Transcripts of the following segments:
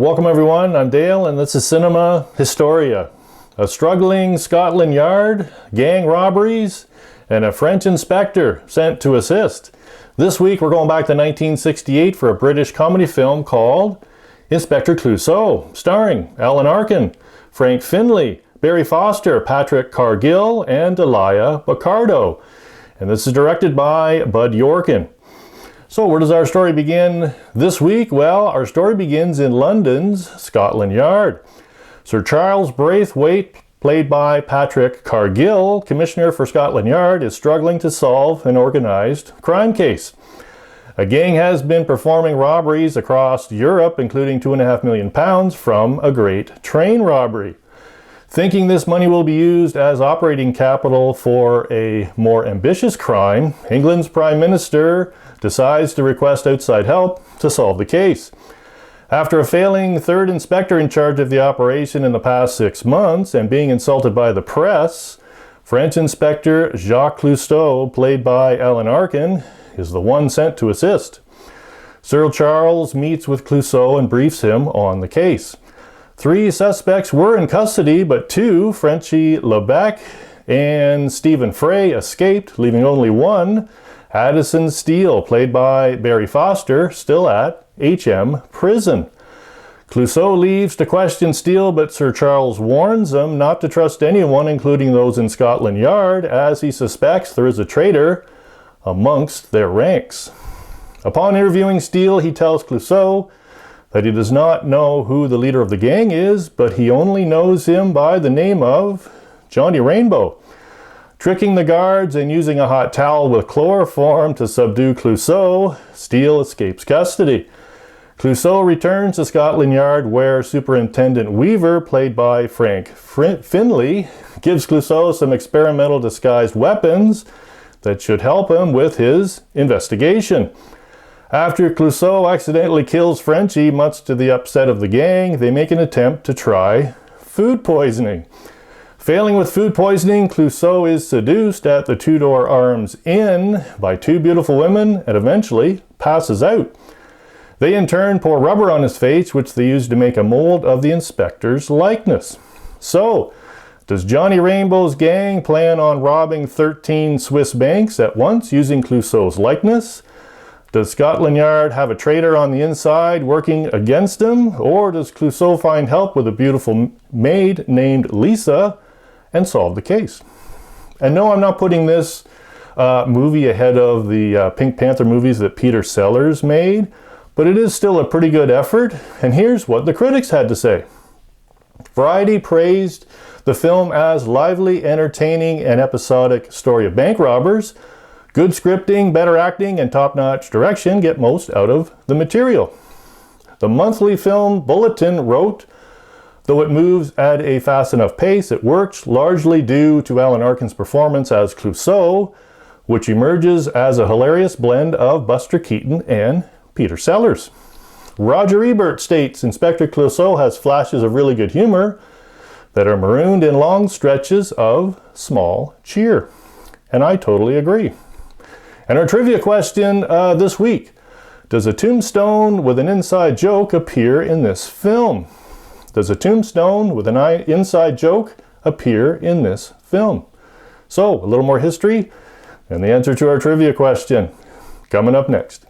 Welcome everyone, I'm Dale and this is Cinema Historia. A struggling Scotland Yard, gang robberies, and a French inspector sent to assist. This week we're going back to 1968 for a British comedy film called Inspector Clouseau, starring Alan Arkin, Frank Finlay, Barry Foster, Patrick Cargill, and Delia Baccardo. And this is directed by Bud Yorkin. So where does our story begin this week? Well, our story begins in London's Scotland Yard. Sir Charles Braithwaite, played by Patrick Cargill, Commissioner for Scotland Yard, is struggling to solve an organized crime case. A gang has been performing robberies across Europe, including £2.5 million from a great train robbery. Thinking this money will be used as operating capital for a more ambitious crime, England's Prime Minister decides to request outside help to solve the case. After a failing third inspector in charge of the operation in the past 6 months and being insulted by the press, French Inspector Jacques Clouseau, played by Alan Arkin, is the one sent to assist. Sir Charles meets with Clouseau and briefs him on the case. 3 suspects were in custody, but 2, Frenchie Lebec and Stephen Frey, escaped, leaving only 1, Addison Steele, played by Barry Foster, still at HM prison. Clouseau leaves to question Steele, but Sir Charles warns him not to trust anyone, including those in Scotland Yard, as he suspects there is a traitor amongst their ranks. Upon interviewing Steele, he tells Clouseau that he does not know who the leader of the gang is, but he only knows him by the name of Johnny Rainbow. Tricking the guards and using a hot towel with chloroform to subdue Clouseau, Steele escapes custody. Clouseau returns to Scotland Yard, where Superintendent Weaver, played by Frank Finlay, gives Clouseau some experimental disguised weapons that should help him with his investigation. After Clouseau accidentally kills Frenchie, much to the upset of the gang, they make an attempt to try food poisoning. Failing with food poisoning, Clouseau is seduced at the Tudor Arms Inn by 2 beautiful women and eventually passes out. They in turn pour rubber on his face, which they use to make a mold of the inspector's likeness. So, does Johnny Rainbow's gang plan on robbing 13 Swiss banks at once using Clouseau's likeness? Does Scotland Yard have a traitor on the inside working against him? Or does Clouseau find help with a beautiful maid named Lisa and solve the case? And no, I'm not putting this movie ahead of the Pink Panther movies that Peter Sellers made, but it is still a pretty good effort, and here's what the critics had to say. Variety praised the film as lively, entertaining, and episodic story of bank robbers. Good scripting, better acting, and top-notch direction get most out of the material. The Monthly Film Bulletin wrote, though it moves at a fast enough pace, it works largely due to Alan Arkin's performance as Clouseau, which emerges as a hilarious blend of Buster Keaton and Peter Sellers. Roger Ebert states, Inspector Clouseau has flashes of really good humor that are marooned in long stretches of small cheer. And I totally agree. And our trivia question this week, does a tombstone with an inside joke appear in this film? Does a tombstone with an inside joke appear in this film? So, a little more history and the answer to our trivia question coming up next.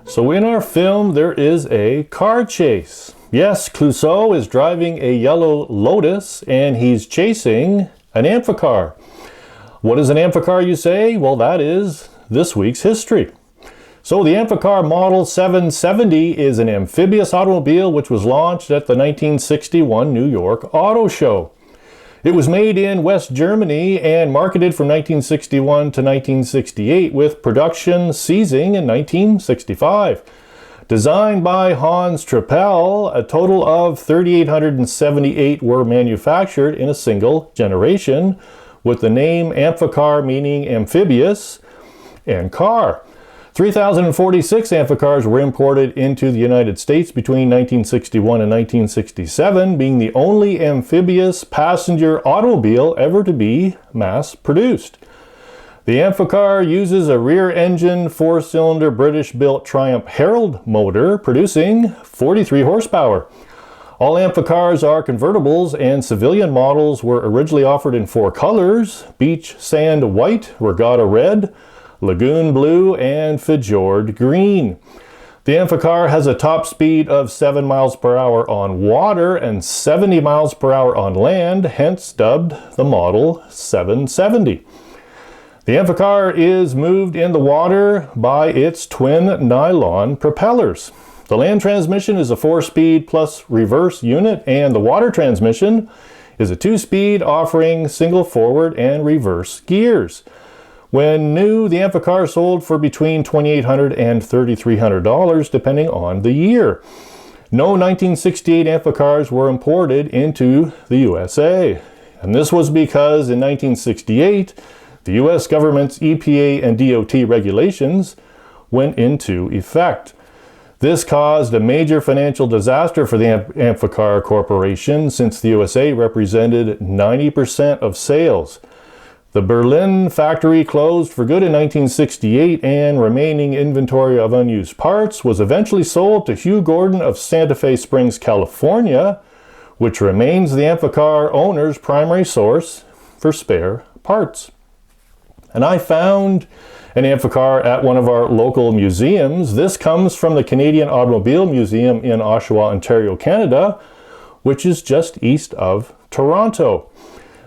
So in our film, there is a car chase. Yes, Clouseau is driving a yellow Lotus and he's chasing an amphicar. What is an amphicar, you say? Well, that is this week's history. So the Amphicar Model 770 is an amphibious automobile which was launched at the 1961 New York Auto Show. It was made in West Germany and marketed from 1961 to 1968 with production ceasing in 1965. Designed by Hans Trippel, a total of 3,878 were manufactured in a single generation, with the name Amphicar meaning amphibious and car. 3,046 Amphicars were imported into the United States between 1961 and 1967, being the only amphibious passenger automobile ever to be mass-produced. The Amphicar uses a rear-engine, four-cylinder British-built Triumph Herald motor, producing 43 horsepower. All Amphicars are convertibles, and civilian models were originally offered in four colors: beach sand white, regatta red, lagoon blue, and fjord green. The Amphicar has a top speed of 7 miles per hour on water and 70 miles per hour on land, hence dubbed the Model 770. The Amphicar is moved in the water by its twin nylon propellers. The land transmission is a 4-speed plus reverse unit, and the water transmission is a 2-speed offering single forward and reverse gears. When new, the Amphicar sold for between $2,800 and $3,300 depending on the year. No 1968 Amphicars were imported into the USA, and this was because in 1968 the US government's EPA and DOT regulations went into effect. This caused a major financial disaster for the Amphicar Corporation, since the USA represented 90% of sales. The Berlin factory closed for good in 1968, and remaining inventory of unused parts was eventually sold to Hugh Gordon of Santa Fe Springs, California, which remains the Amphicar owner's primary source for spare parts. And I found an Amphicar at one of our local museums. This comes from the Canadian Automobile Museum in Oshawa, Ontario, Canada, which is just east of Toronto.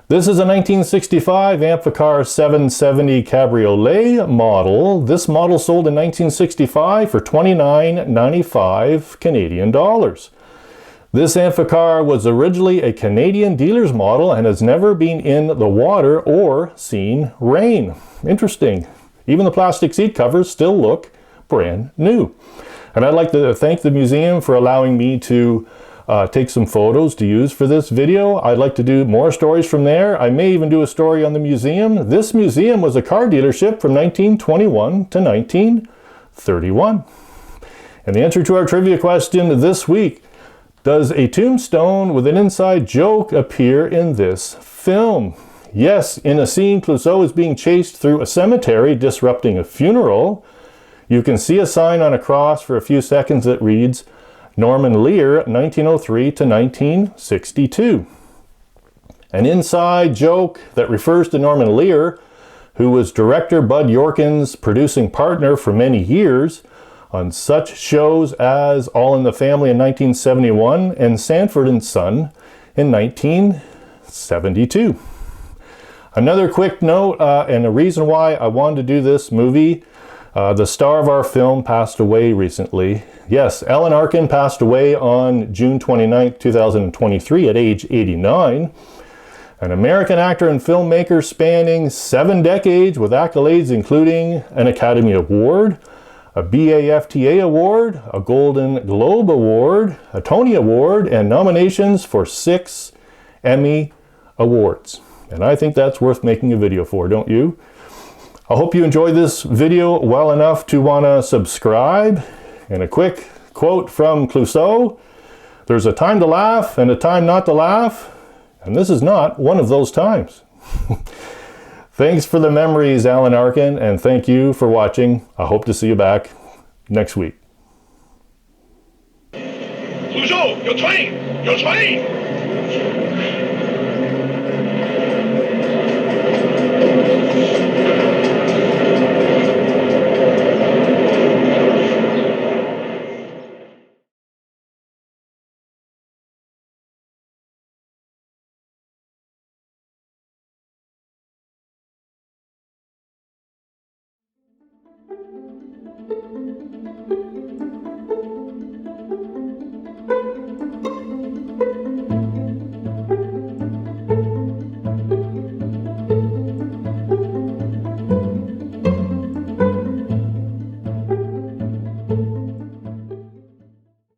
This is a 1965 Amphicar 770 Cabriolet model. This model sold in 1965 for $29.95 Canadian dollars. This Amphicar was originally a Canadian dealer's model and has never been in the water or seen rain. Interesting. Even the plastic seat covers still look brand new. And I'd like to thank the museum for allowing me to take some photos to use for this video. I'd like to do more stories from there. I may even do a story on the museum. This museum was a car dealership from 1921 to 1931. And the answer to our trivia question this week: does a tombstone with an inside joke appear in this film? Yes, in a scene, Clouseau is being chased through a cemetery, disrupting a funeral. You can see a sign on a cross for a few seconds that reads, Norman Lear, 1903 to 1962. An inside joke that refers to Norman Lear, who was director Bud Yorkin's producing partner for many years on such shows as All in the Family in 1971 and Sanford and Son in 1972. Another quick note, and a reason why I wanted to do this movie, the star of our film passed away recently. Yes, Alan Arkin passed away on June 29, 2023 at age 89. An American actor and filmmaker spanning 7 decades with accolades including an Academy Award, a BAFTA Award, a Golden Globe Award, a Tony Award, and nominations for 6 Emmy Awards. And I think that's worth making a video for, don't you? I hope you enjoyed this video well enough to want to subscribe. And a quick quote from Clouseau: there's a time to laugh and a time not to laugh, and this is not one of those times. Thanks for the memories, Alan Arkin, and thank you for watching. I hope to see you back next week. Clouseau, your train! Your train!